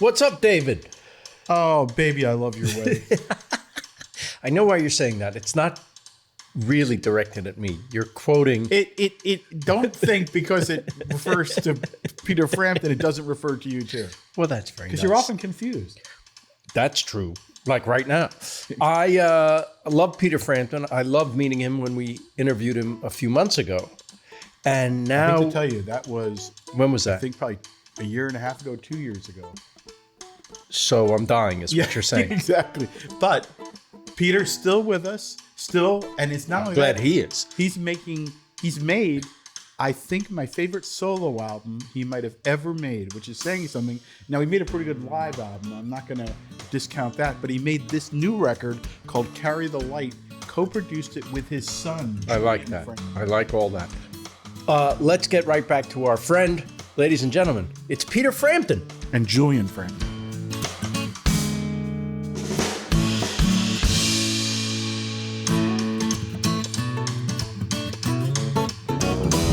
What's up, David? Oh, baby, I love your way. I know why you're saying that. It's not really directed at me. You're quoting. It don't think because it refers to Peter Frampton, it doesn't refer to you too. Well, that's very nice. Because you're often confused. That's true. Like right now. I love Peter Frampton. I loved meeting him when we interviewed him a few months ago. And now... I hate to tell you, that was... When was that? I think probably a year and a half ago, 2 years ago. So I'm dying is what you're saying. Exactly. But Peter's still with us, and it's not only Glad that, he is. He's made, I think, my favorite solo album he might have ever made, which is saying something. Now, he made a pretty good live album. I'm not going to discount that, but he made this new record called Carry the Light, co-produced it with his son. I like that. I like all that. Let's get right back to our friend. Ladies and gentlemen, it's Peter Frampton. And Julian Frampton.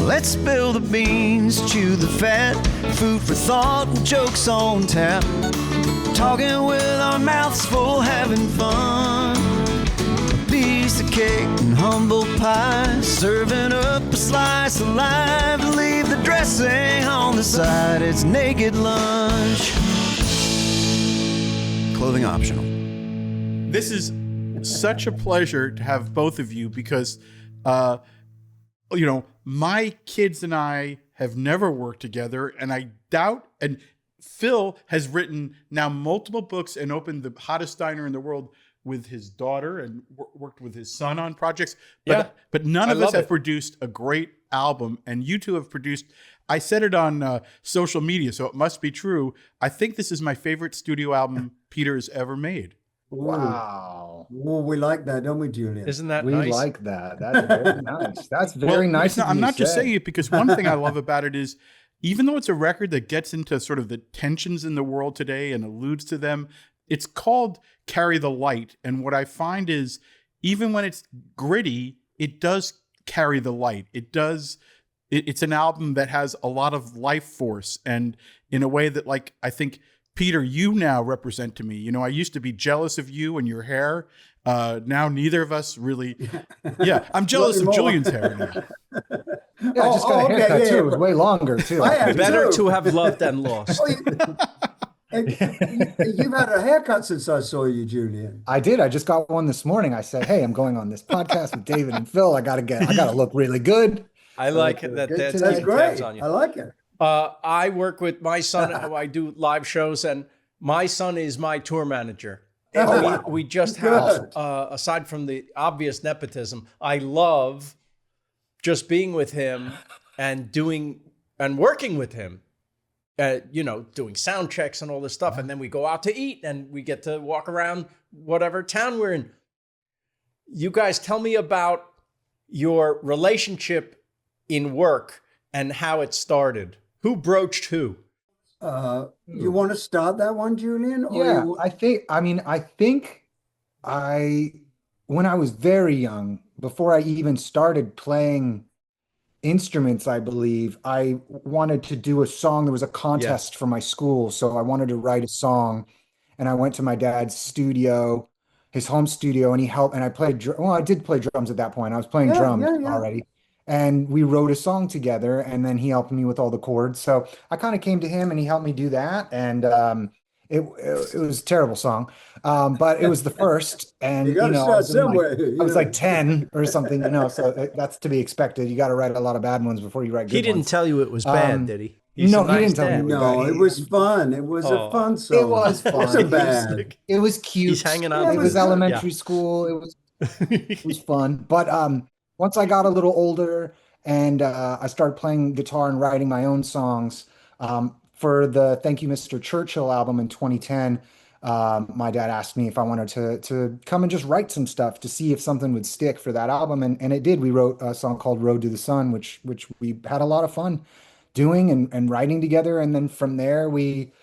Let's spill the beans, chew the fat, food for thought and jokes on tap. Talking with our mouths full, having fun. A piece of cake and humble pie, serving up a slice of life. Leave the dressing on the side, it's naked lunch. Clothing optional. This is such a pleasure to have both of you because, my kids and I have never worked together, and I doubt, and Phil has written now multiple books and opened the hottest diner in the world with his daughter and worked with his son on projects. But none of us have produced a great album, and you two have produced, I said it on social media, so it must be true. I think this is my favorite studio album Peter has ever made. Wow. Well, we like that, don't we, Julian? Isn't that We nice? like that. That's very nice. That's very nice. I'm not just saying it because one thing I love about it is, even though it's a record that gets into sort of the tensions in the world today and alludes to them, it's called Carry the Light. And what I find is, even when it's gritty, it does carry the light. It's an album that has a lot of life force, and in a way that, like, I think, Peter, you now represent to me. I used to be jealous of you and your hair. Now neither of us really. Yeah, I'm jealous of Julian's hair now. Yeah, I just got a haircut too. It was way longer too. Better to have loved than lost. You've had a haircut since I saw you, Julian. I did. I just got one this morning. I said, "Hey, I'm going on this podcast with David and Phil. I gotta look really good." I like it. That's great. I like it. I work with my son. I do live shows, and my son is my tour manager. And we just have, aside from the obvious nepotism, I love just being with him and working with him. Doing sound checks and all this stuff, and then we go out to eat, and we get to walk around whatever town we're in. You guys, tell me about your relationship in work and how it started. Who broached who? You want to start that one, Julian? Or I think when I was very young, before I even started playing instruments, I believe, I wanted to do a song. There was a contest for my school, so I wanted to write a song, and I went to my dad's studio, his home studio, and he helped, and I played, I did play drums at that point. I was playing drums already. And we wrote a song together, and then he helped me with all the chords. So I kind of came to him, and he helped me do that. And it was a terrible song, but it was the first. And I was like 10 or something, So that's to be expected. You got to write a lot of bad ones before you write good ones. He didn't tell you it was bad, did he? He didn't tell me. No, it was fun. It was a fun song. It was fun. It wasn't bad. It was cute. He's hanging on. It was elementary school. It was fun. But once I got a little older and I started playing guitar and writing my own songs, for the Thank You, Mr. Churchill album in 2010, my dad asked me if I wanted to come and just write some stuff to see if something would stick for that album. And it did. We wrote a song called Road to the Sun, which we had a lot of fun doing and writing together. And then from there, we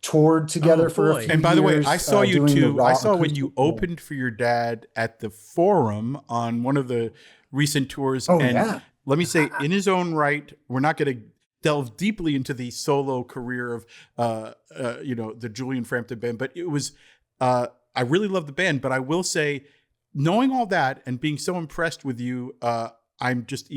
toured together for a few years. And by the way, I saw you too. I saw when you opened for your dad at the Forum on one of the recent tours. Let me say, in his own right, we're not going to delve deeply into the solo career of, the Julian Frampton band, but it was, I really love the band, but I will say, knowing all that and being so impressed with you, I'm just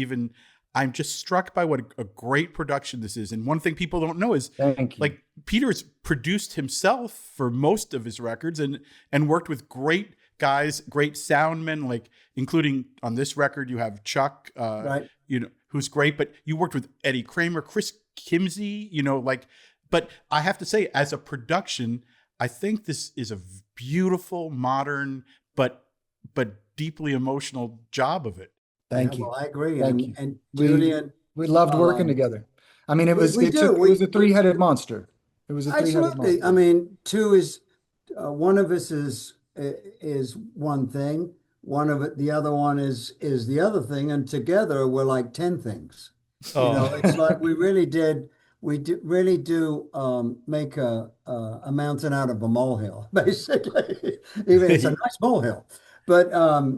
struck by what a great production this is. And one thing people don't know is, Thank you. like, Peter's produced himself for most of his records and worked with great guys, great soundmen, like including on this record, you have Chuck, Right. Who's great, but you worked with Eddie Kramer, Chris Kimsey, but I have to say, as a production, I think this is a beautiful, modern, but deeply emotional job of it. Thank you. Well, I agree. Thank and, you. and We- Julian, We loved working Um, together. I mean, it was we it do. was a three-headed monster. It was a three-headed absolutely. monster. I mean, two is one of us is one thing. One of it, the other one is the other thing, and together we're like 10 things. It's like really do make a mountain out of a molehill, basically. Even it's a nice molehill. But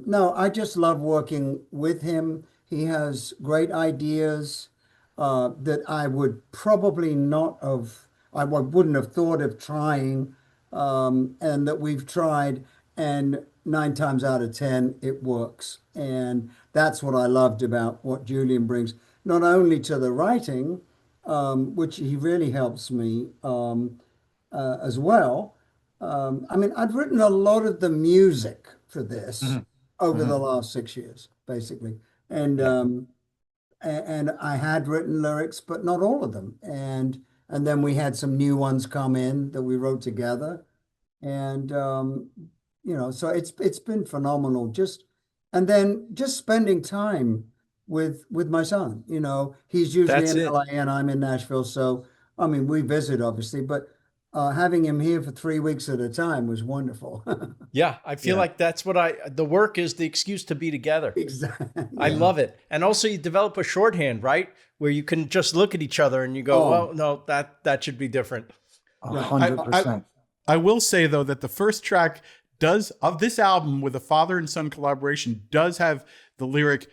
no, I just love working with him. He has great ideas that I would probably not have, wouldn't have thought of trying, and that we've tried, and 9 times out of 10 it works. And that's what I loved about what Julian brings, not only to the writing, which he really helps me as well. I mean, I've written a lot of the music for this over the last 6 years, basically, and I had written lyrics, but not all of them, and then we had some new ones come in that we wrote together, and so it's been phenomenal. And then just spending time with my son. He's usually That's in it. LA and I'm in Nashville, so I mean we visit obviously, but having him here for 3 weeks at a time was wonderful. Yeah, I feel like that's what the work is the excuse to be together. Exactly. I love it. And also you develop a shorthand, right? Where you can just look at each other and you go, oh, no, that should be different. 100%. I will say, though, that the first track of this album with a father and son collaboration does have the lyric,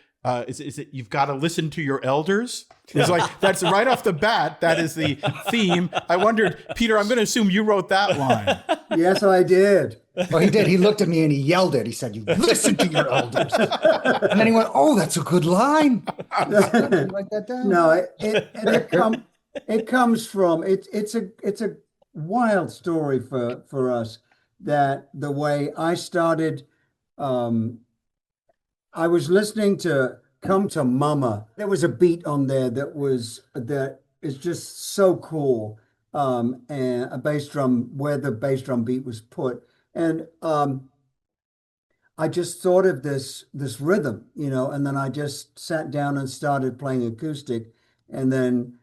is it you've got to listen to your elders? It's like, that's right off the bat. That is the theme. I wondered, Peter, I'm going to assume you wrote that line. Yes, I did. Well, he did. He looked at me and he yelled it. He said, "You listen to your elders." And then he went, "Oh, that's a good line." Write that down. No, it comes from it's a wild story for us, that the way I started, I was listening to Come to Mama. There was a beat on there that is just so cool. And a bass drum, where the bass drum beat was put. And I just thought of this rhythm, and then I just sat down and started playing acoustic, and then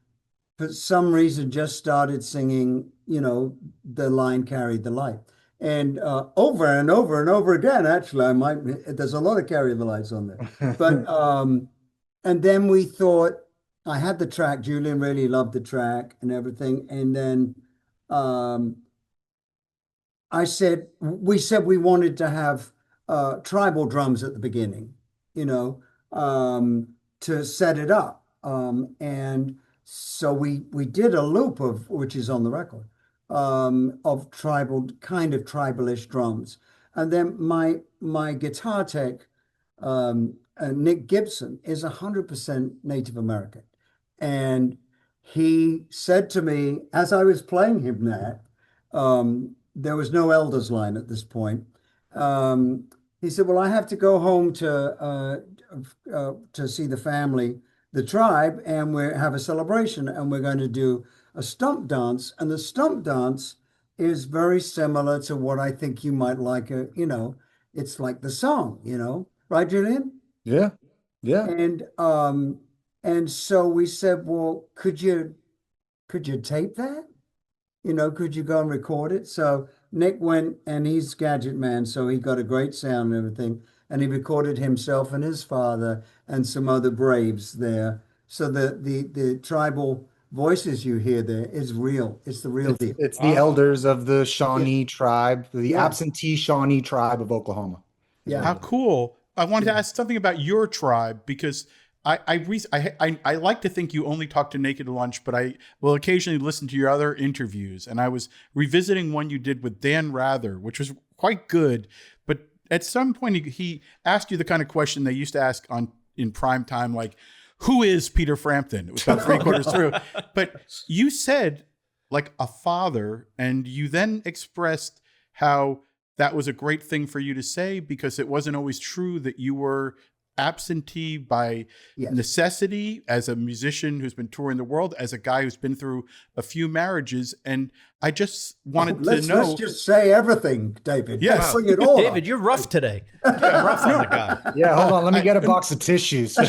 for some reason just started singing, the line Carry the Light. And over and over and over again, actually, there's a lot of Carry the Lights on there. But and then we thought, I had the track, Julian really loved the track and everything. And then we said we wanted to have tribal drums at the beginning, to set it up. And so we did a loop which is on the record, of tribalish drums. And then my guitar tech, Nick Gibson, is 100% Native American. And he said to me, as I was playing him that, there was no elders line at this point. He said, "Well, I have to go home to see the family, the tribe, and we have a celebration, and we're going to do a stump dance. And the stump dance is very similar to what I think you might like. It's like the song, right, Julian?" Yeah. Yeah. And so we said, "Well, could you tape that? Could you go and record it?" So Nick went, and he's Gadget Man, so he got a great sound and everything. And he recorded himself and his father and some other Braves there. So the tribal voices you hear there is real. It's the real deal. It's the elders of the Shawnee tribe, the absentee Shawnee tribe of Oklahoma. Yeah. How cool. I wanted to ask something about your tribe, because I like to think you only talk to Naked Lunch, but I will occasionally listen to your other interviews. And I was revisiting one you did with Dan Rather, which was quite good. But at some point, he asked you the kind of question they used to ask in prime time, like, who is Peter Frampton? It was about 3/4 through. But you said, like, a father, and you then expressed how that was a great thing for you to say because it wasn't always true that you were absentee by necessity as a musician who's been touring the world, as a guy who's been through a few marriages. And I just wanted to know. Let's just say everything, David. Yes. Bring it all David, up. you're rough today. You're rough on the guy. Yeah, hold on. Let me get a box of tissues. So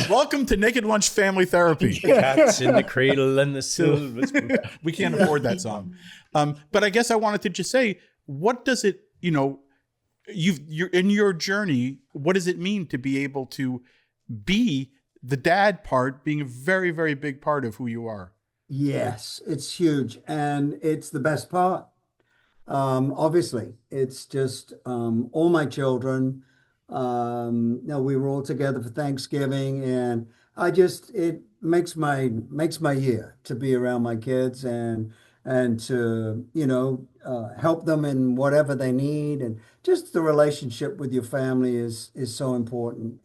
welcome to Naked Lunch Family Therapy. Cats in the cradle and the silver spoon. We can't afford that song. But I guess I wanted to just say, what does it, you're in your journey, what does it mean to be able to be the dad part being a very, very big part of who you are? Yes, it's huge, and it's the best part. Obviously, it's just all my children. We were all together for Thanksgiving, and it makes my year to be around my kids and to help them in whatever they need, and just the relationship with your family is so important.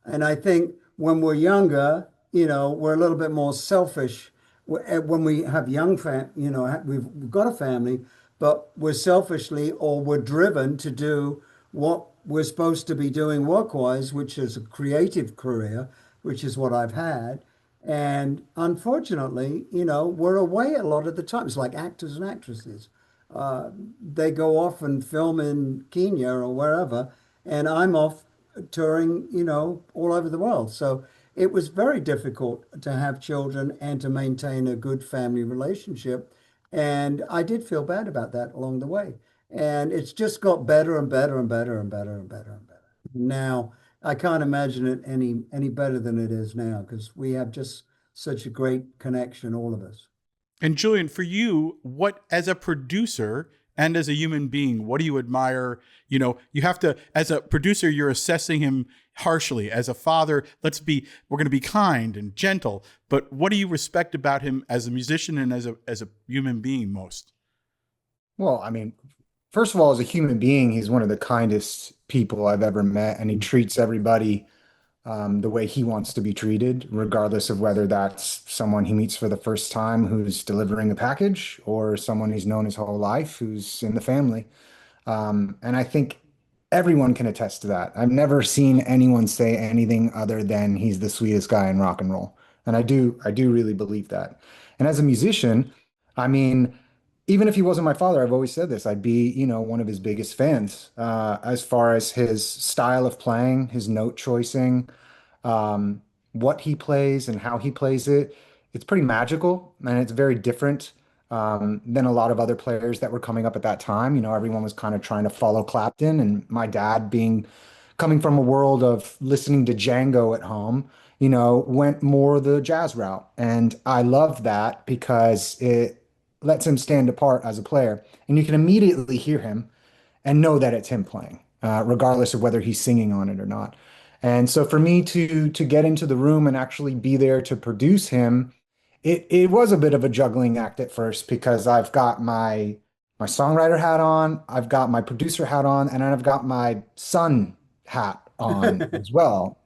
And I think when we're younger, we're a little bit more selfish. When we have we've got a family, but we're selfishly or we're driven to do what we're supposed to be doing work-wise, which is a creative career, which is what I've had. And unfortunately, we're away a lot of the time. It's like actors and actresses. They go off and film in Kenya or wherever, and I'm off touring, all over the world. So it was very difficult to have children and to maintain a good family relationship. And I did feel bad about that along the way. And it's just got better and better and better and better and better and better. Now, I can't imagine it any better than it is now, because we have just such a great connection, all of us. And Julian, for you, what, as a producer and as a human being, what do you admire? You have to, as a producer, you're assessing him harshly. As a father, we're going to be kind and gentle. But what do you respect about him as a musician and as a human being most? Well, I mean, first of all, as a human being, he's one of the kindest people I've ever met, and he treats everybody the way he wants to be treated, regardless of whether that's someone he meets for the first time who's delivering a package or someone he's known his whole life who's in the family. And I think everyone can attest to that. I've never seen anyone say anything other than he's the sweetest guy in rock and roll. And I do really believe that. And as a musician, I mean, even if he wasn't my father, I've always said this, I'd be, one of his biggest fans, as far as his style of playing, his note choicing, what he plays and how he plays it. It's pretty magical, and it's very different than a lot of other players that were coming up at that time. Everyone was kind of trying to follow Clapton, and my dad coming from a world of listening to Django at home, went more the jazz route. And I love that because it lets him stand apart as a player, and you can immediately hear him and know that it's him playing, regardless of whether he's singing on it or not. And so for me to get into the room and actually be there to produce him, it was a bit of a juggling act at first, because I've got my songwriter hat on, I've got my producer hat on, and then I've got my son hat on as well,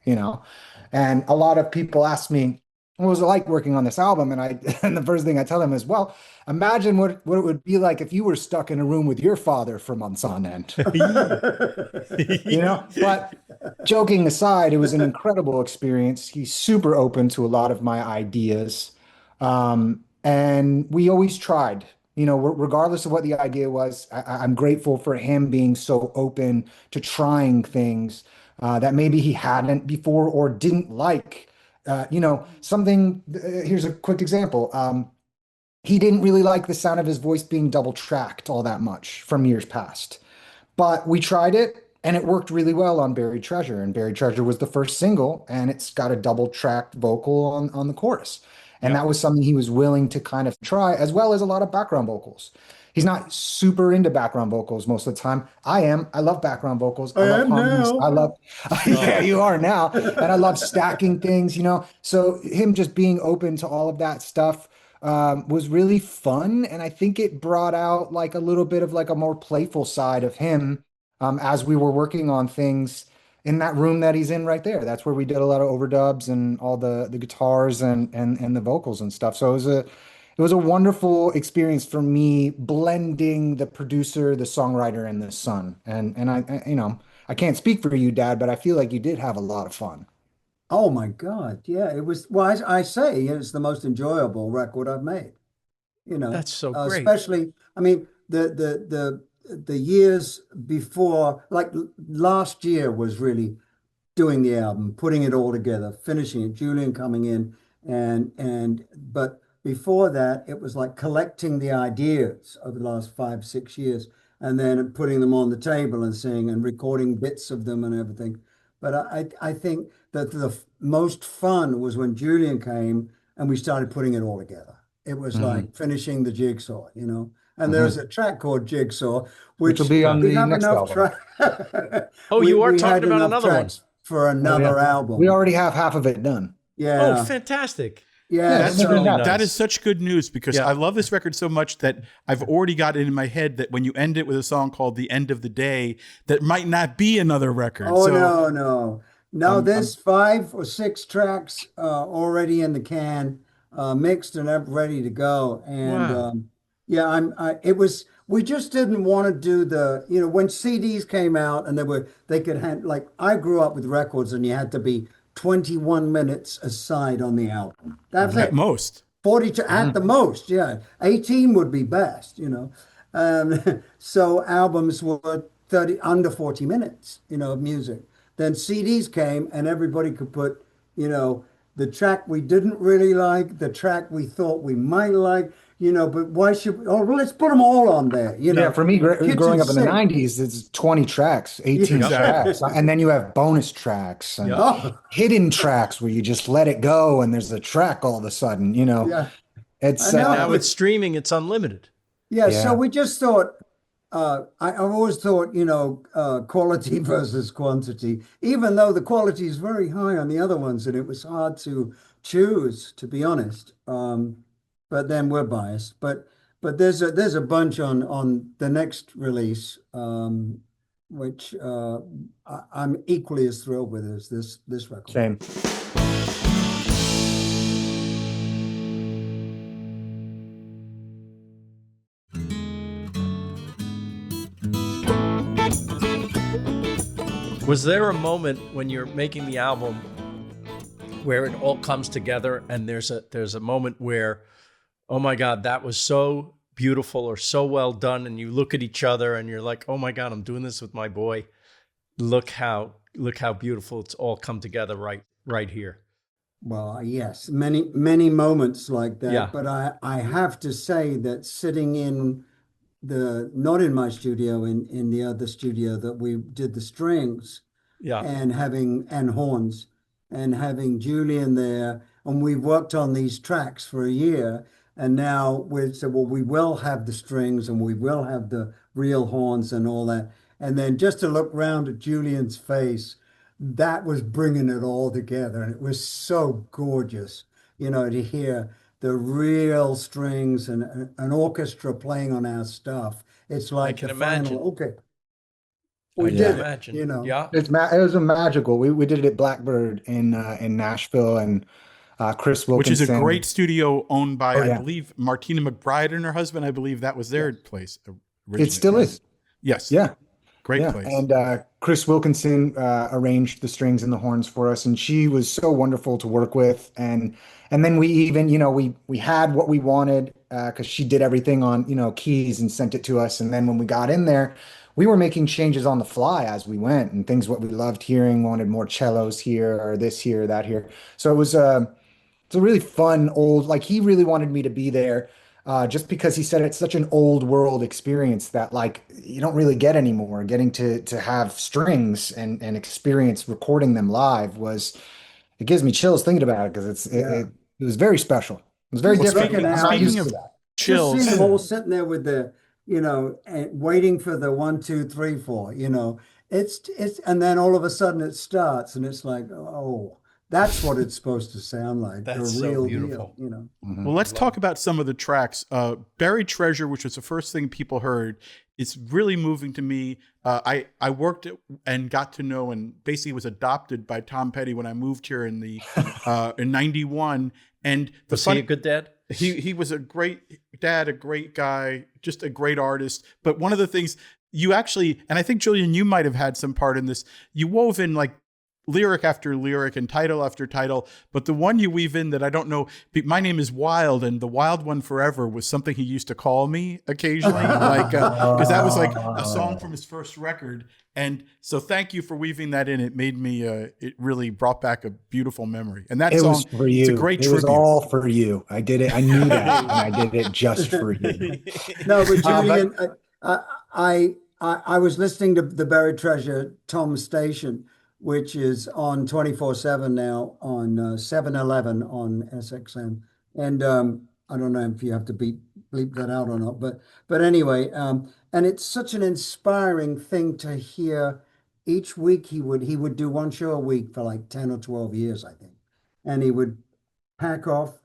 And a lot of people ask me, what was it like working on this album? And the first thing I tell them is, well, imagine what it would be like if you were stuck in a room with your father for months on end. But joking aside, it was an incredible experience. He's super open to a lot of my ideas. And we always tried, regardless of what the idea was. I'm grateful for him being so open to trying things that maybe he hadn't before or didn't like. Here's a quick example. He didn't really like the sound of his voice being double tracked all that much from years past, but we tried it and it worked really well on Buried Treasure. And Buried Treasure was the first single, and it's got a double tracked vocal on the chorus. And Yeah. that was something he was willing to kind of try, as well as a lot of background vocals. He's not super into background vocals most of the time. I am. I love background vocals. I I love am harmonies. I now. love, yeah, you are now. And I love stacking things, you know. So him just being open to all of that stuff was really fun. And I think it brought out like a little bit of like a more playful side of him as we were working on things in that room that he's in right there. That's where we did a lot of overdubs and all the guitars and the vocals and stuff. So it was a wonderful experience for me blending the producer, the songwriter, and the son. And you know, I can't speak for you, Dad, but I feel like you did have a lot of fun. Oh my God. Yeah, it was, well, I say it's the most enjoyable record I've made, That's so great. especially, I mean, the years before, like last year was really doing the album, putting it all together, finishing it, Julian coming in but before that it was like collecting the ideas over the last 5, 6 years and then putting them on the table and seeing and recording bits of them and everything. But I think that the most fun was when Julian came and we started putting it all together. It was Hmm. like finishing the jigsaw, and there's Hmm. a track called Jigsaw, Which will which be Yeah. on we the have next enough album. track. Oh, we you are we had talking about enough another one. tracks for Oh yeah. another We album. already have half of it done. Oh, Yeah, fantastic. Yeah, yeah. it's That's never So really enough. that is nice. such good news because Yeah. I love this record so much that I've already got it in my head that when you end it with a song called "The End of the Day," that might not be another record. oh So no, no, no. I'm There's 5 or 6 tracks already in the can, mixed and ready to go. And Wow. yeah, it was. We just didn't want to do when CDs came out and they could have, like, I grew up with records and you had to be 21 minutes aside on the album. That's at it. most. 42 at the Mhm. most, yeah. 18 would be best. So albums were 30 under 40 minutes, of music. Then CDs came and everybody could put, the track we didn't really like, the track we thought we might like, but why should we, well, let's put them all on there. Yeah, for me, growing Kitchen up in the sink. 90s, it's 20 tracks, 18 Yep. Exactly. tracks. And then you have bonus tracks and Yep. Oh, hidden tracks where you just let it go and there's a track all of a sudden, yeah. I It's And know. now with streaming, it's unlimited. Yeah, so yeah. we just thought, I've always thought, quality versus quantity, even though the quality is very high on the other ones, and it was hard to choose, to be honest. But then we're biased. But there's a bunch on the next release, which I'm equally as thrilled with as this record. Same. Was there a moment when you're making the album where it all comes together and there's a moment where, oh my God, that was so beautiful or so well done, and you look at each other and you're like, oh my God, I'm doing this with my boy. Look how beautiful it's all come together right here. Well, yes, many, many moments like that. Yeah. But I have to say that sitting not in my studio, in the other studio that we did the strings Yeah. and horns and having Julian there, and we worked on these tracks for a year, and now we said, well, we will have the strings and we will have the real horns and all that. And then just to look round at Julian's face, that was bringing it all together, and it was so gorgeous, to hear the real strings and an orchestra playing on our stuff. It's like can the imagine. final, okay, I we can did it, imagine. Yeah. It was a magical. We did it at Blackbird in Nashville, and Chris Which is a Wilkinson. great studio owned by, Oh, I yeah. believe, Martina McBride and her husband. I believe that was their place originally. It still is. Yes. Yeah. Great Yeah, place. and Chris Wilkinson arranged the strings and the horns for us, and she was so wonderful to work with. And then we even, we had what we wanted because she did everything on, keys and sent it to us. And then when we got in there, we were making changes on the fly as we went, and things what we loved hearing, wanted more cellos here or this here, that here. So it's a really fun old, like he really wanted me to be there just because he said it's such an old world experience that like you don't really get anymore. Getting to have strings and experience recording them live it gives me chills thinking about it because Yeah. it was very special. was very Just different. looking I'm at not how used speaking to of that. chills, Just seeing them all sitting there with the, and waiting for the 1, 2, 3, 4, and then all of a sudden it starts and it's like, oh, that's what it's supposed to sound like, the That's so real beautiful. deal. well, let's talk about some of the tracks. Buried Treasure, which was the first thing people heard, it's really moving to me. I worked and got to know and basically was adopted by Tom Petty when I moved here in '91. And Was he a good dad? he was a great dad, a great guy, just a great artist. But one of the things you actually, and I think Julian, you might have had some part in this, you wove in like lyric after lyric and title after title, but the one you weave in that I don't know, my name is Wild, and the Wild One Forever was something he used to call me occasionally, like because that was like a song from his first record. And so thank you for weaving that in. It made me it really brought back a beautiful memory. And that It song, was for you. it's a great It tribute. was all for you. I did it. I knew that, and I did it just for you. No, but but- Julian, I was listening to the Buried Treasure Tom Station, which is on 24/7 now on 7/11 on SXM, and I don't know if you have to bleep that out or not, but anyway, and it's such an inspiring thing to hear. Each week he would do one show a week for like 10 or 12 years, I think, and he would pick up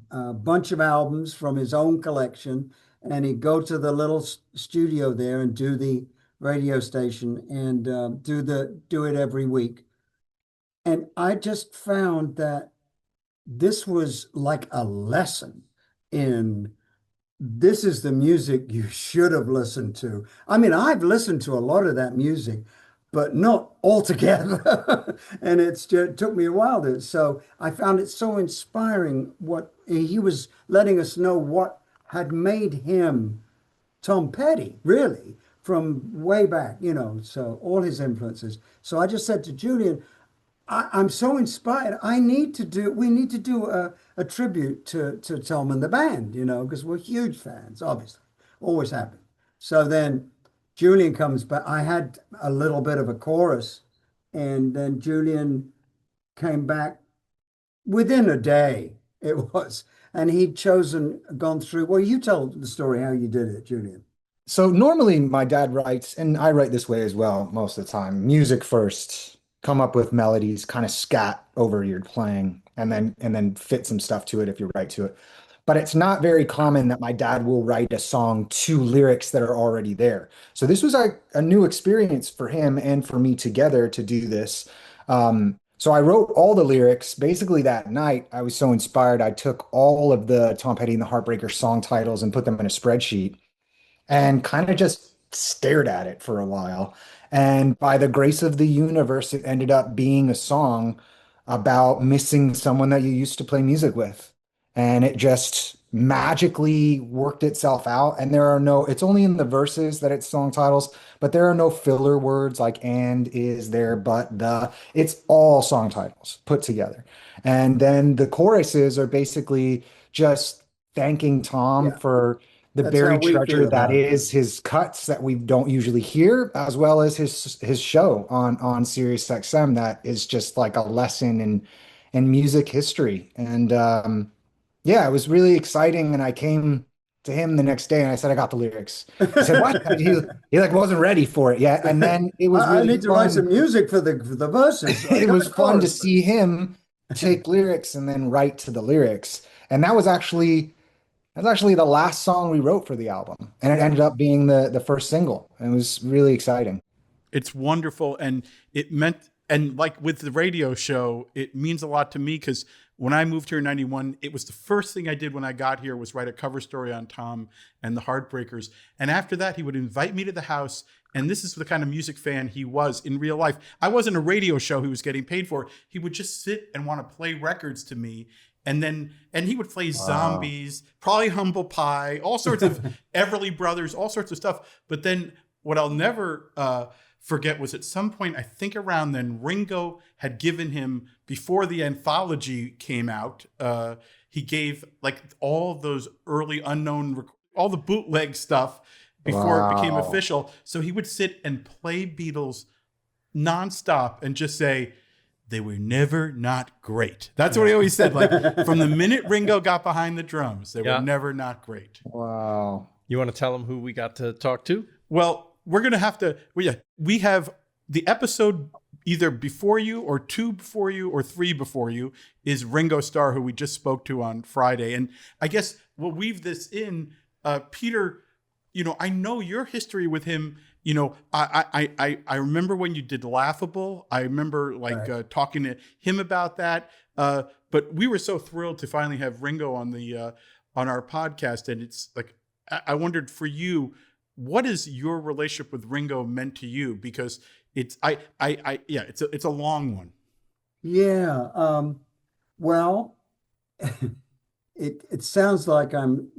a bunch of albums from his own collection, and he'd go to the little studio there and do the radio station and do it every week. And I just found that this was like a lesson in this is the music you should have listened to. I mean, I've listened to a lot of that music, but not altogether. And it took me a while to. So I found it so inspiring what he was letting us know what had made him Tom Petty, really, from way back, so all his influences. So I just said to Julian, I'm so inspired. We need to do a tribute to Tom and the band, because we're huge fans, obviously, always have been. So then Julian comes back. I had a little bit of a chorus, and then Julian came back within a day. It was, and he'd gone through. Well, you tell the story how you did it, Julian. So normally my dad writes, and I write this way as well most of the time, music first, come up with melodies, kind of scat over your playing, and then fit some stuff to it if you write to it. But it's not very common that my dad will write a song to lyrics that are already there. So this was a new experience for him and for me together to do this. So I wrote all the lyrics basically that night. I was so inspired. I took all of the Tom Petty and the Heartbreakers song titles and put them in a spreadsheet and kind of just stared at it for a while. And by the grace of the universe, it ended up being a song about missing someone that you used to play music with. And it just magically worked itself out. And it's only in the verses that it's song titles, but there are no filler words like and, is, there, but, the. It's all song titles put together. And then the choruses are basically just thanking Tom for the That's how buried we treasure feel that about it. is his cuts that we don't usually hear, as well as his show on Sirius XM that is just like a lesson in music history. And yeah, it was really exciting. And I came to him the next day and I said, I got the lyrics. He said, what? He like wasn't ready for it yet. And then it was I really need to write some music for the verses. it was fun to see him take lyrics and then write to the lyrics. And that was actually the last song we wrote for the album. And it ended up being the first single. And it was really exciting. It's wonderful. And it meant, and like with the radio show, it means a lot to me because when I moved here in 91, it was the first thing I did when I got here was write a cover story on Tom and the Heartbreakers. And after that, he would invite me to the house. And this is the kind of music fan he was in real life. I wasn't a radio show he was getting paid for. He would just sit and want to play records to me. And he would play Zombies, probably Humble Pie, all sorts of Everly Brothers, all sorts of stuff. But then what I'll never forget was at some point, I think around then, Ringo had given him, before the anthology came out, he gave like all those early unknown, all the bootleg stuff before it became official. So he would sit and play Beatles nonstop and just say, they were never not great. That's what he always said. Like from the minute Ringo got behind the drums, they were never not great. Wow. You want to tell them who we got to talk to? Well, we're going to have to, we have the episode either before you or 2 before you or 3 before you is Ringo Starr, who we just spoke to on Friday. And I guess we'll weave this in. Peter, I know your history with him. I remember when you did Laughable. I remember talking to him about that. But we were so thrilled to finally have Ringo on our podcast. And it's like, I wondered for you, what is your relationship with Ringo meant to you? Because it's a long one. Yeah. Well, it sounds like I'm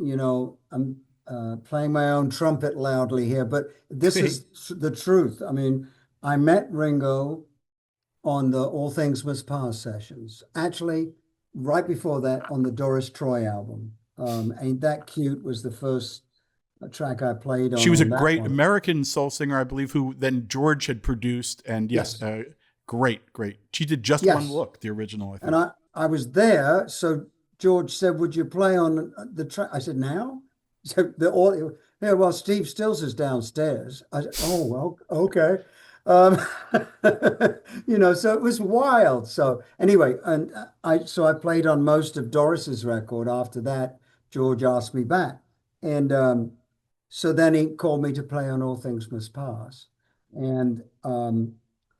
playing my own trumpet loudly here, but this is the truth. I mean, I met Ringo on the All Things Must Pass sessions. Actually, right before that, on the Doris Troy album. Ain't That Cute was the first track I played on. She was a great American soul singer, I believe, who then George had produced. And great. She did Just One Look, the original, I think. And I was there, so George said, would you play on the track? I said, now? So well, Steve Stills is downstairs. I said, oh, well, okay. So it was wild. So anyway, and I played on most of Doris's record. After that, George asked me back. And so then he called me to play on All Things Must Pass. And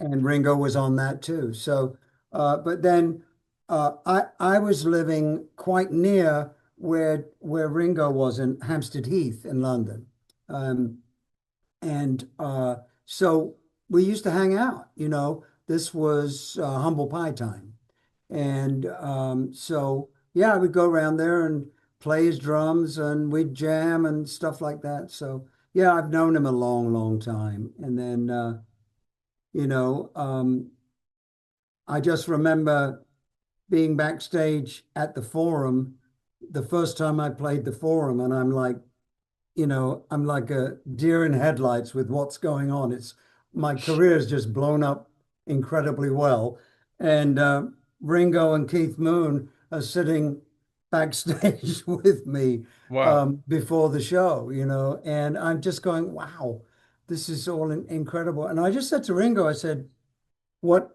Ringo was on that too. So, but then I was living quite near where Ringo was in Hampstead Heath in London. So we used to hang out, this was humble pie time. And I would go around there and play his drums and we'd jam and stuff like that. So yeah, I've known him a long, long time. And then, I just remember being backstage at the Forum the first time I played the Forum, and I'm like a deer in headlights with what's going on. My career has just blown up incredibly well. And Ringo and Keith Moon are sitting backstage with me before the show, and I'm just going, wow, this is all incredible. And I just said to Ringo, I said, what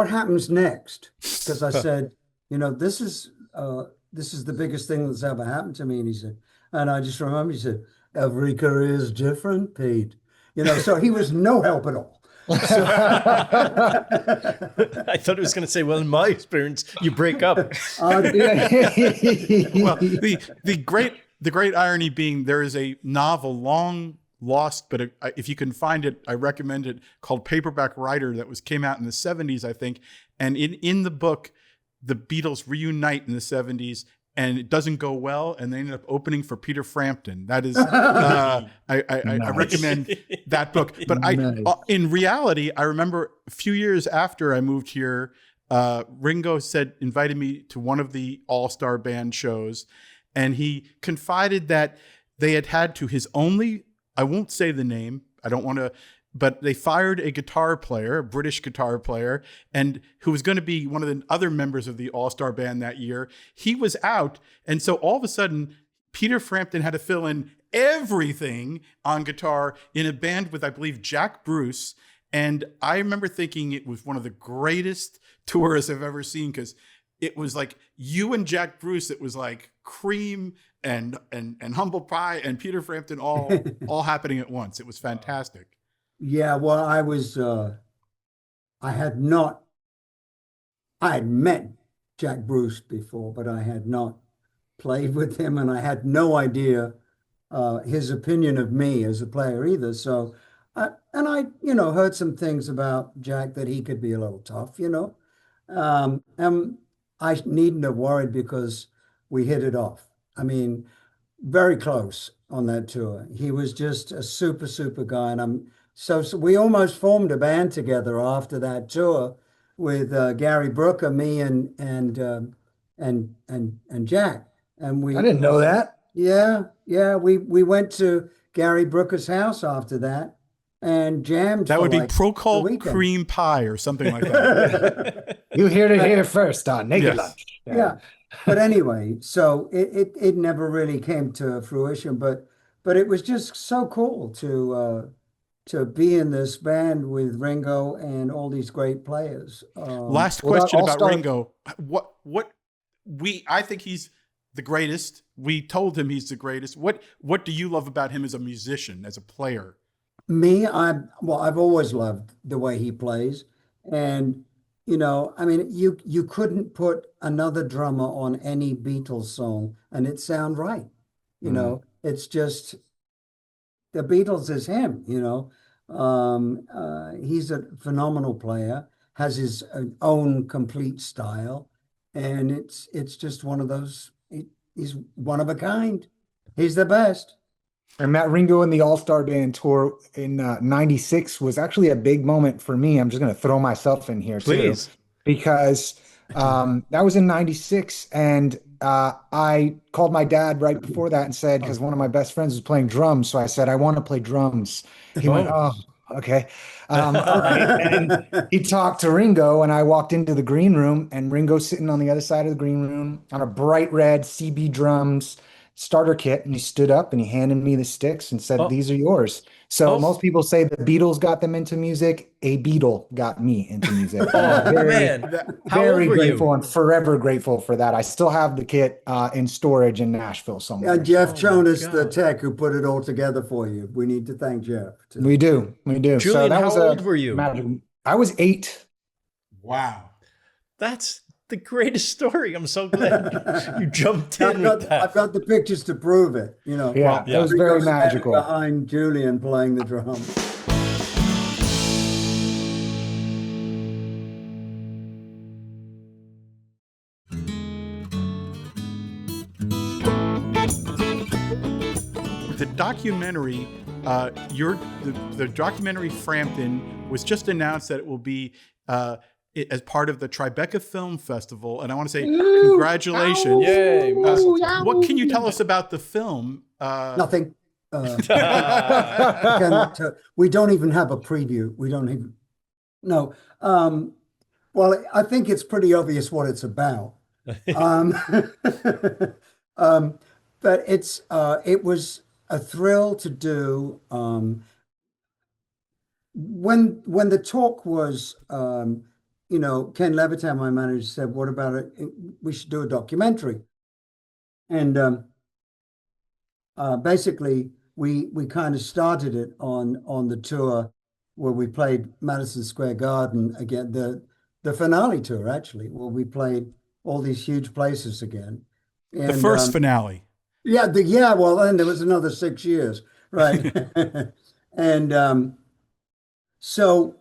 happens next? Because I said, this is the biggest thing that's ever happened to me. And he said, and I just remember he said, every career is different, Pete. So he was no help at all. So, I thought it was going to say, well, in my experience, you break up. Well, the great irony being there is a novel long lost, but if you can find it, I recommend it, called Paperback Writer, that came out in the 70s, I think. And in the book, the Beatles reunite in the 70s, and it doesn't go well, and they ended up opening for Peter Frampton. That is, I recommend that book. But in reality, I remember a few years after I moved here, Ringo invited me to one of the All-Star Band shows, and he confided that they had to his only, I won't say the name, I don't want to, but they fired a guitar player, a British guitar player, and who was going to be one of the other members of the All-Star Band that year. He was out. And so all of a sudden, Peter Frampton had to fill in everything on guitar in a band with, I believe, Jack Bruce. And I remember thinking it was one of the greatest tours I've ever seen, because it was like you and Jack Bruce. It was like Cream and Humble Pie and Peter Frampton all happening at once. It was fantastic. Yeah, well, I had met Jack Bruce before, but I had not played with him, and I had no idea his opinion of me as a player either. So, I heard some things about Jack, that he could be a little tough, and I needn't have worried because we hit it off. I mean, very close on that tour. He was just a super, super guy, and So we almost formed a band together after that tour with Gary Brooker, me, and Jack. And I didn't know that. Yeah. We went to Gary Brooker's house after that, and jammed. That for would be like the Procol weekend. cream pie or something like that. You heard it here first on Naked Yes. Lunch. Yeah. But anyway, so it never really came to fruition, but it was just so cool to be in this band with Ringo and all these great players. Last Well, that question about all-star- Ringo. I think he's the greatest. We told him he's the greatest. What do you love about him as a musician, as a player? Me, I've always loved the way he plays. And I mean, you couldn't put another drummer on any Beatles song and it sound right. It's just the Beatles is him. He's a phenomenal player, has his own complete style, and it's just one of those. He's one of a kind. He's the best. And Matt, Ringo and the All-Star Band tour in '96 was actually a big moment for me. I'm just going to throw myself in here Please. too, because that was in '96, and I called my dad right before that and said, because one of my best friends was playing drums, so I said, I want to play drums. He went, oh, okay. All right. And he talked to Ringo, and I walked into the green room, and Ringo's sitting on the other side of the green room on a bright red CB drums starter kit, and he stood up and he handed me the sticks and said, these are yours. So most people say the Beatles got them into music. A Beatle got me into music. Man, how Very old were grateful you? and forever grateful for that. I still have the kit in storage in Nashville somewhere. And Jeff Jonas, God. the tech who put it all together for you. We need to thank Jeff too. We do. Julian, that how was old were you? I was 8. Wow. That's the greatest story. I'm so glad you jumped in with that. I've got the pictures to prove it. Yeah, it was very Ringo's magical. behind Julian playing the drums. The documentary, the documentary Frampton was just announced that it will be as part of the Tribeca Film Festival, and I want to say congratulations! Yay! What can you tell us about the film? Nothing. We don't even have a preview. We don't even. No. Well, I think it's pretty obvious what it's about. But it was a thrill to do. When the talk was, Ken Levitan, my manager, said, "What about it? We should do a documentary." And basically, we kind of started it on the tour where we played Madison Square Garden again, the finale tour actually, where we played all these huge places again. And, the first finale. Yeah. Well, then there was another 6 years, right? And so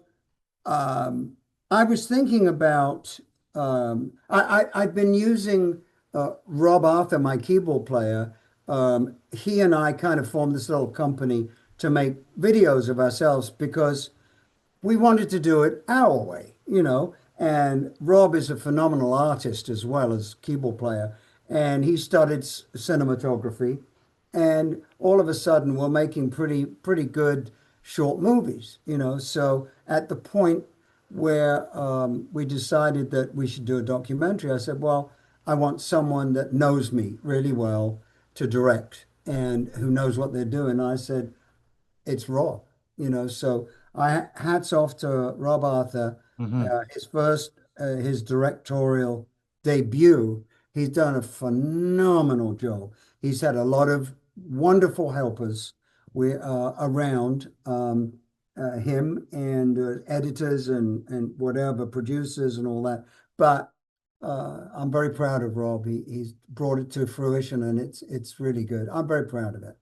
I was thinking about I've been using Rob Arthur, my keyboard player. He and I kind of formed this little company to make videos of ourselves because we wanted to do it our way, And Rob is a phenomenal artist as well as keyboard player. And he studied cinematography. And all of a sudden, we're making pretty good short movies, So at the point where we decided that we should do a documentary, I said, well, I want someone that knows me really well to direct and who knows what they're doing. And I said, it's Rob, So hats off to Rob Arthur. His directorial debut. He's done a phenomenal job. He's had a lot of wonderful helpers around him and editors and whatever, producers and all that. But I'm very proud of Rob. He's brought it to fruition and it's really good. I'm very proud of it.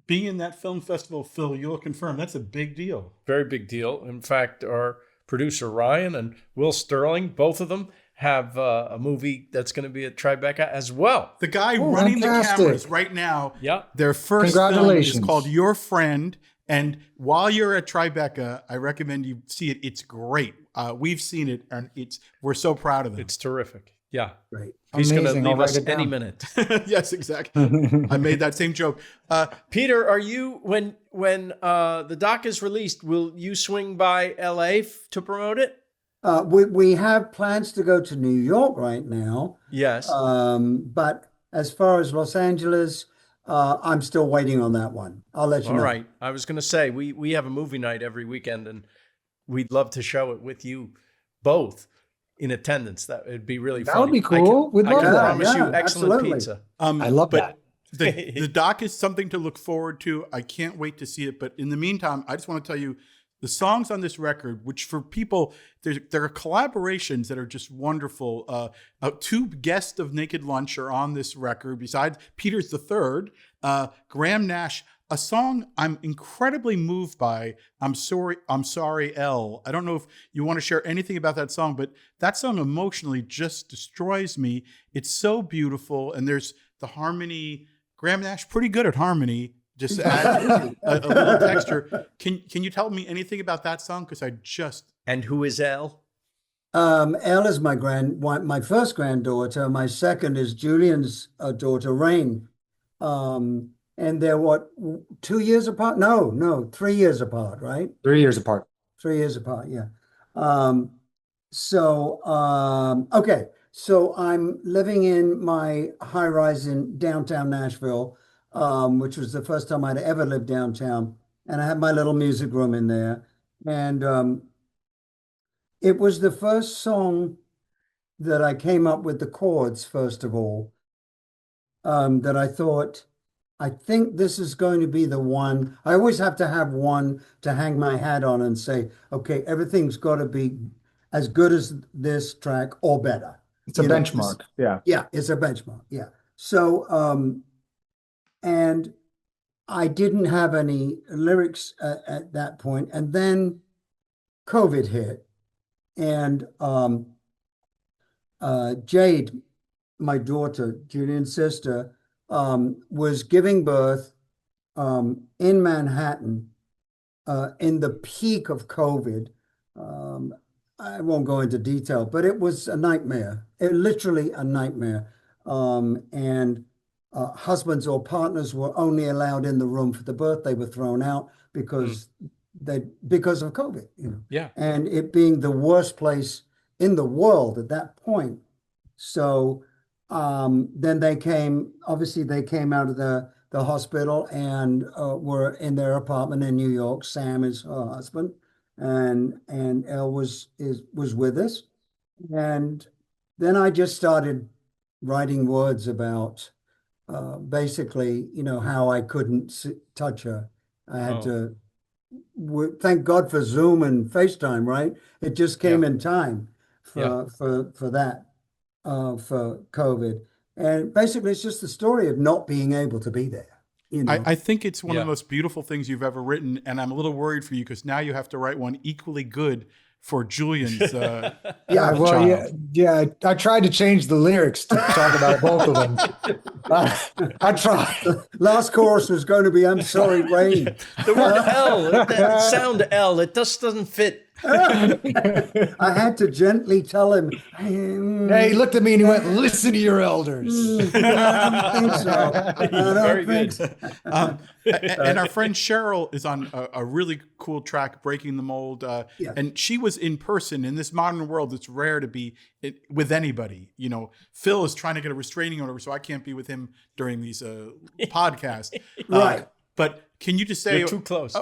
Being in that film festival, Phil, you'll confirm that's a big deal. Very big deal. In fact, our producer Ryan and Will Sterling, both of them, have a movie that's going to be at Tribeca as well. The guy running fantastic. the cameras right now, Yeah. their first film is Congratulations. called Your Friend. And while you're at Tribeca, I recommend you see it. It's great. We've seen it, and we're so proud of it. It's terrific. Yeah. Great. He's going to Amazing. I'll leave write us it down. any minute. Yes, exactly. I made that same joke. Peter, are you, when the doc is released, will you swing by LA to promote it? We have plans to go to New York right now. Yes. But as far as Los Angeles, I'm still waiting on that one. I'll let you All know. right. I was going to say, we have a movie night every weekend, and we'd love to show it with you both in attendance. That would be really That funny. would be cool. We'd I love can that. promise you Yeah, excellent absolutely. pizza. I love but that. the doc is something to look forward to. I can't wait to see it. But in the meantime, I just want to tell you the songs on this record, which for people, there are collaborations that are just wonderful. 2 guests of Naked Lunch are on this record, besides Peter's the third, Graham Nash. A song I'm incredibly moved by. I'm sorry, Elle. I don't know if you want to share anything about that song, but that song emotionally just destroys me. It's so beautiful, and there's the harmony. Graham Nash, pretty good at harmony. Just add a little texture. Can you tell me anything about that song? Because I just And who is Elle? Elle is my first granddaughter. My second is Julian's daughter, Rain. And they're 2 years apart? No, 3 years apart, right? 3 years apart. 3 years apart, yeah. Okay. So I'm living in my high rise in downtown Nashville, which was the first time I'd ever lived downtown. And I had my little music room in there. And it was the first song that I came up with the chords, first of all, that I thought, I think this is going to be the one. I always have to have one to hang my hat on and say, okay, everything's got to be as good as this track or better. It's a benchmark. Yeah. Yeah, it's a benchmark. Yeah. So, and I didn't have any lyrics at that point. And then COVID hit. And Jade, my daughter, Julian's sister, was giving birth in Manhattan in the peak of COVID. I won't go into detail, but it was a nightmare. Literally a nightmare. And husbands or partners were only allowed in the room for the birth. They were thrown out because of COVID. Yeah. And it being the worst place in the world at that point. So then they came out of the hospital and were in their apartment in New York. Sam is her husband, and Elle was with us. And then I just started writing words about basically, how I couldn't touch her. I had to, thank God for Zoom and FaceTime, right? It just came in time for that. For COVID. And basically, it's just the story of not being able to be there. I think it's one of the most beautiful things you've ever written. And I'm a little worried for you because now you have to write one equally good for Julian's yeah. I tried to change the lyrics to talk about both of them. I tried. Last chorus was going to be "I'm sorry, Rain." The word L, that sound L, it just doesn't fit. I had to gently tell him. He looked at me and he went, "Listen to your elders." I don't think so. Very good. And our friend Cheryl is on a really cool track, Breaking the Mold. And she was in person. In this modern world, it's rare to be with anybody. Phil is trying to get a restraining order, so I can't be with him during these podcasts. Right. But can you just say, You're too close.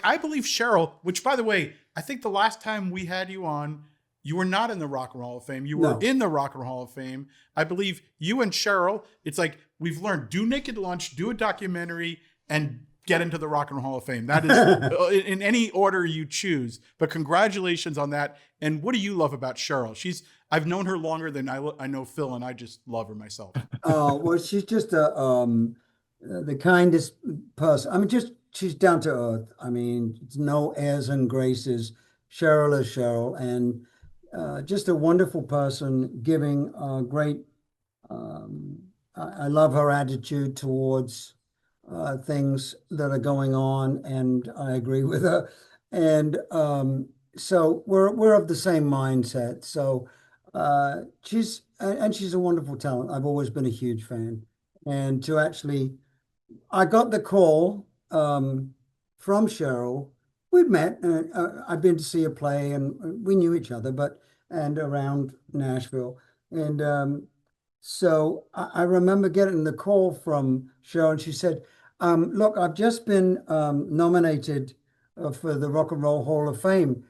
I believe Cheryl, which by the way, I think the last time we had you on, you were not in the Rock and Roll Hall of Fame. You were in the Rock and Roll Hall of Fame. I believe you and Cheryl, it's like we've learned, do Naked Lunch, do a documentary, and get into the Rock and Roll Hall of Fame. That is in any order you choose. But congratulations on that. And what do you love about Cheryl? I've known her longer than I know Phil, and I just love her myself. Well, she's just the kindest person. I mean, she's down to earth. I mean, no airs and graces. Cheryl is Cheryl, and just a wonderful person, giving great. I love her attitude towards things that are going on, and I agree with her. And so we're of the same mindset. So she's and she's a wonderful talent. I've always been a huge fan. And to actually, I got the call from Cheryl. We'd met. I'd been to see a play, and we knew each other, and around Nashville. And so I remember getting the call from Cheryl, and she said, "Look, I've just been nominated for the Rock and Roll Hall of Fame.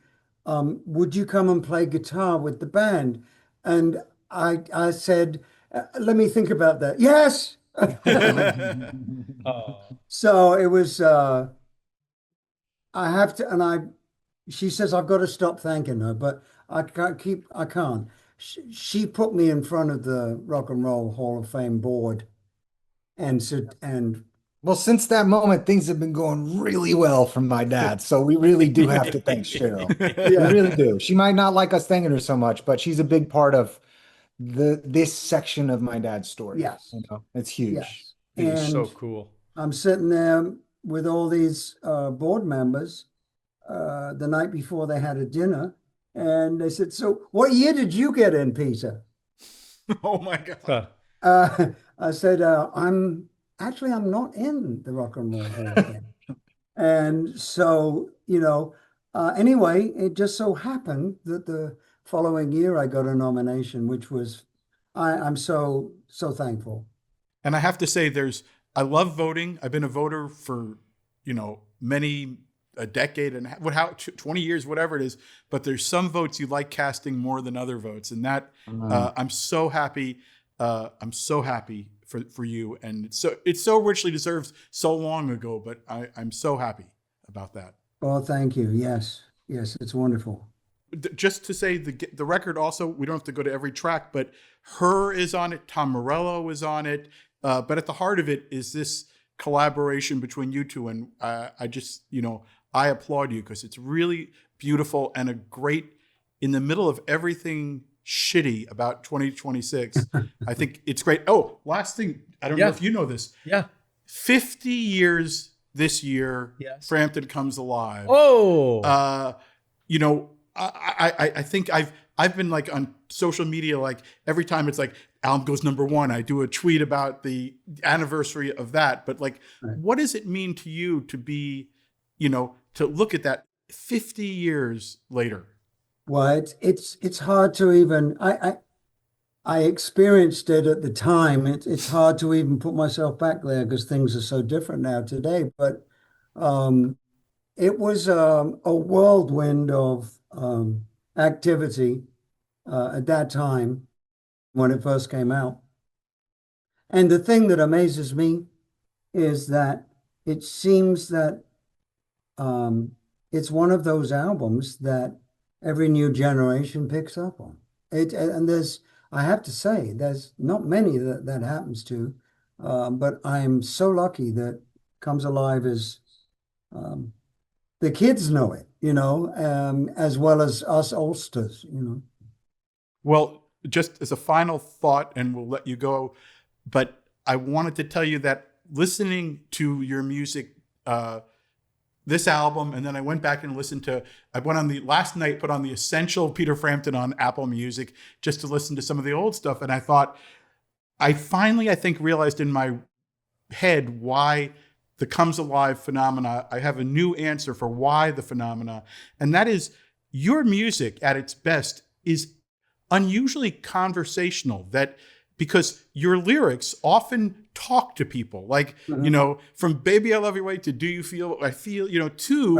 Would you come and play guitar with the band?" And I said, "Let me think about that." Yes. Oh, So it was. I have to, and she says I've got to stop thanking her, but I can't. She put me in front of the Rock and Roll Hall of Fame board and said, and Well, since that moment, things have been going really well for my dad. So we really do have to thank Cheryl. We yeah, really do. She might not like us thanking her so much, but she's a big part of this section of my dad's story. yes, You know, it's huge. yes. it is so And cool. I'm sitting there with all these board members the night before they had a dinner, and they said, "So, what year did you get in, Peter?" Oh my God. I said, I'm not in the Rock and Roll Hall of Fame." And so, anyway, it just so happened that the following year I got a nomination, which was, I'm so thankful. And I have to say, I love voting. I've been a voter for, a decade and 20 years, whatever it is. But there's some votes you like casting more than other votes. And that I'm so happy. I'm so happy for you. And it so richly deserves so long ago, but I'm so happy about that. Oh, thank you. Yes. Yes, it's wonderful. Just to say the record also, we don't have to go to every track, but Her is on it. Tom Morello is on it. But at the heart of it is this collaboration between you two. And I just, I applaud you because it's really beautiful and a great, in the middle of everything shitty about 2026. I think it's great. Oh, last thing. I don't know if you know this. Yeah. 50 years this year, Yes. Frampton comes alive. Oh, I think I've been like on social media, like every time it's like album goes #1, I do a tweet about the anniversary of that. But like, Right. What does it mean to you to be, to look at that 50 years later? Well, it's hard to even I experienced it at the time. It's hard to even put myself back there because things are so different now today. But it was a whirlwind of activity at that time when it first came out. And the thing that amazes me is that it seems that it's one of those albums that every new generation picks up on. And I have to say, there's not many that happens to, but I'm so lucky that Comes Alive is, the kids know it, as well as us oldsters, Well, just as a final thought, and we'll let you go, but I wanted to tell you that listening to your music, this album, and then I went back and I went on last night, put on the Essential Peter Frampton on Apple Music just to listen to some of the old stuff. And I thought, I finally, I think, realized in my head why the Comes Alive phenomena, I have a new answer for why the phenomena. And that is your music at its best is unusually conversational, because your lyrics often talk to people, like, from Baby I Love Your Way to Do You Feel What I Feel, to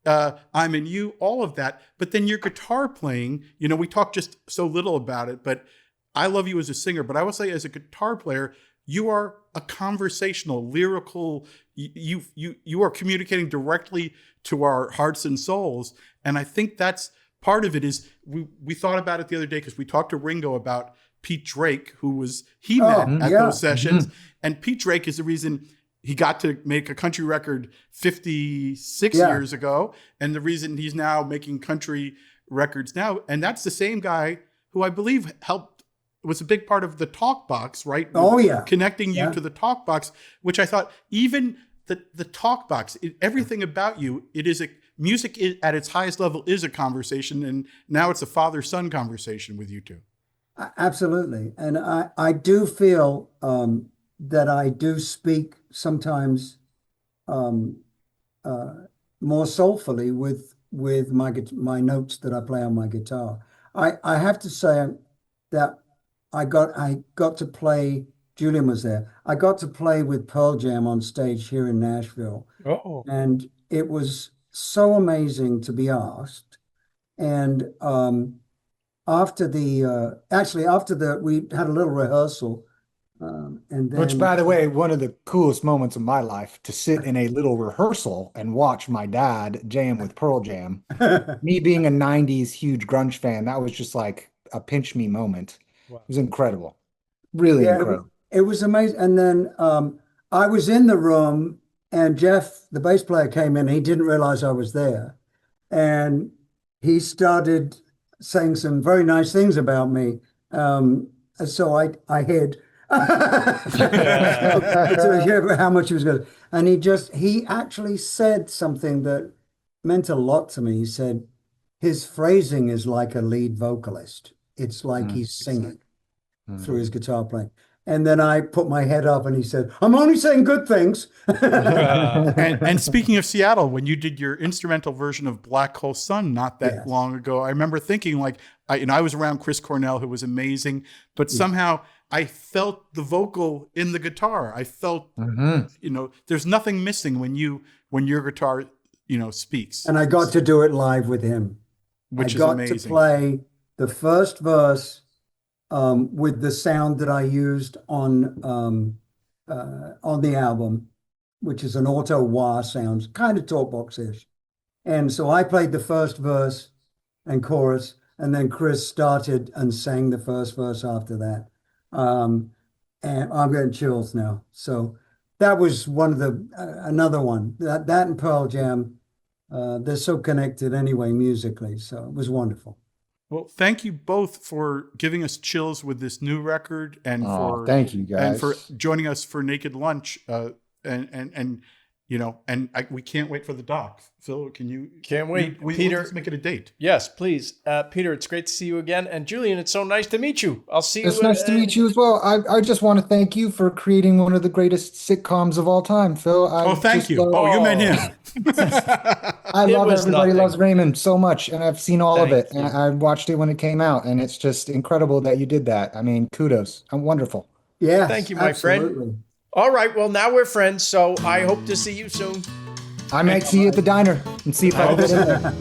Right. I'm in You, all of that. But then your guitar playing, we talk just so little about it, but I love you as a singer. But I would say as a guitar player, you are a conversational, lyrical, you are communicating directly to our hearts and souls. And I think that's part of it. Is we thought about it the other day because we talked to Ringo about Pete Drake, who met at those sessions. Mm-hmm. And Pete Drake is the reason he got to make a country record 56 years ago. And the reason he's now making country records now. And that's the same guy who I believe was a big part of the Talk Box, right? Oh, yeah. Connecting you to the Talk Box, which I thought even the Talk Box, everything about you, music at its highest level is a conversation. And now it's a father-son conversation with you two. Absolutely. And I do feel that I do speak sometimes more soulfully with my notes that I play on my guitar. I have to say that I got to play. Julian was there. I got to play with Pearl Jam on stage here in Nashville, Oh, and it was so amazing to be asked. And after we had a little rehearsal, and Which, then by the way, one of the coolest moments of my life to sit in a little rehearsal and watch my dad jam with Pearl Jam. Me being a 90s huge grunge fan, that was just like a pinch me moment. wow. It was incredible. Really yeah, incredible. it was amazing. And then I was in the room, and Jeff, the bass player, came in. He didn't realize I was there, and he started saying some very nice things about me. So I hid. To hear how much he was good. And he actually said something that meant a lot to me. He said, his phrasing is like a lead vocalist. It's like he's singing through his guitar playing. And then I put my head up and he said, I'm only saying good things. And speaking of Seattle, when you did your instrumental version of Black Hole Sun not that long ago, I remember thinking like, I was around Chris Cornell, who was amazing, but somehow I felt the vocal in the guitar. I felt, there's nothing missing when your guitar, speaks. And I got to do it live with him. Which I got is amazing. to play the first verse with the sound that I used on the album, which is an auto wah sound, kind of talkbox-ish. And so I played the first verse and chorus, and then Chris started and sang the first verse after that. And I'm getting chills now. So that was another one. That and Pearl Jam, they're so connected anyway musically. So it was wonderful. Well, thank you both for giving us chills with this new record, and thank you guys, and for joining us for Naked Lunch. We can't wait for the doc. Phil, can you? Can't wait. Peter, let's make it a date. Yes, please. Peter, it's great to see you again. And Julian, it's so nice to meet you. I'll see you. It's nice to meet you as well. I just want to thank you for creating one of the greatest sitcoms of all time, Phil. Thank you. You meant him. I love Everybody Loves Raymond so much, and I've seen all of it. And I watched it when it came out, and it's just incredible that you did that. I mean, kudos. I'm wonderful. Yeah. Thank you, my friend. All right. Well, now we're friends, so I hope to see you soon. I might see you at the diner and see if I can get in there.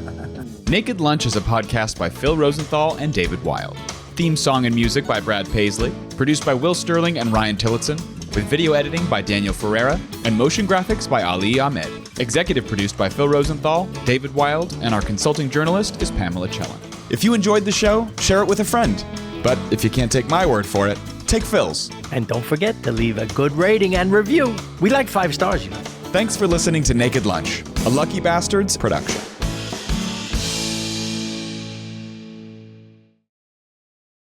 Naked Lunch is a podcast by Phil Rosenthal and David Wild. Theme song and music by Brad Paisley. Produced by Will Sterling and Ryan Tillotson. With video editing by Daniel Ferreira. And motion graphics by Ali Ahmed. Executive produced by Phil Rosenthal, David Wild, and our consulting journalist is Pamela Chellan. If you enjoyed the show, share it with a friend. But if you can't take my word for it, take Phil's. And don't forget to leave a good rating and review. We like 5 stars, Thanks for listening to Naked Lunch, a Lucky Bastards production.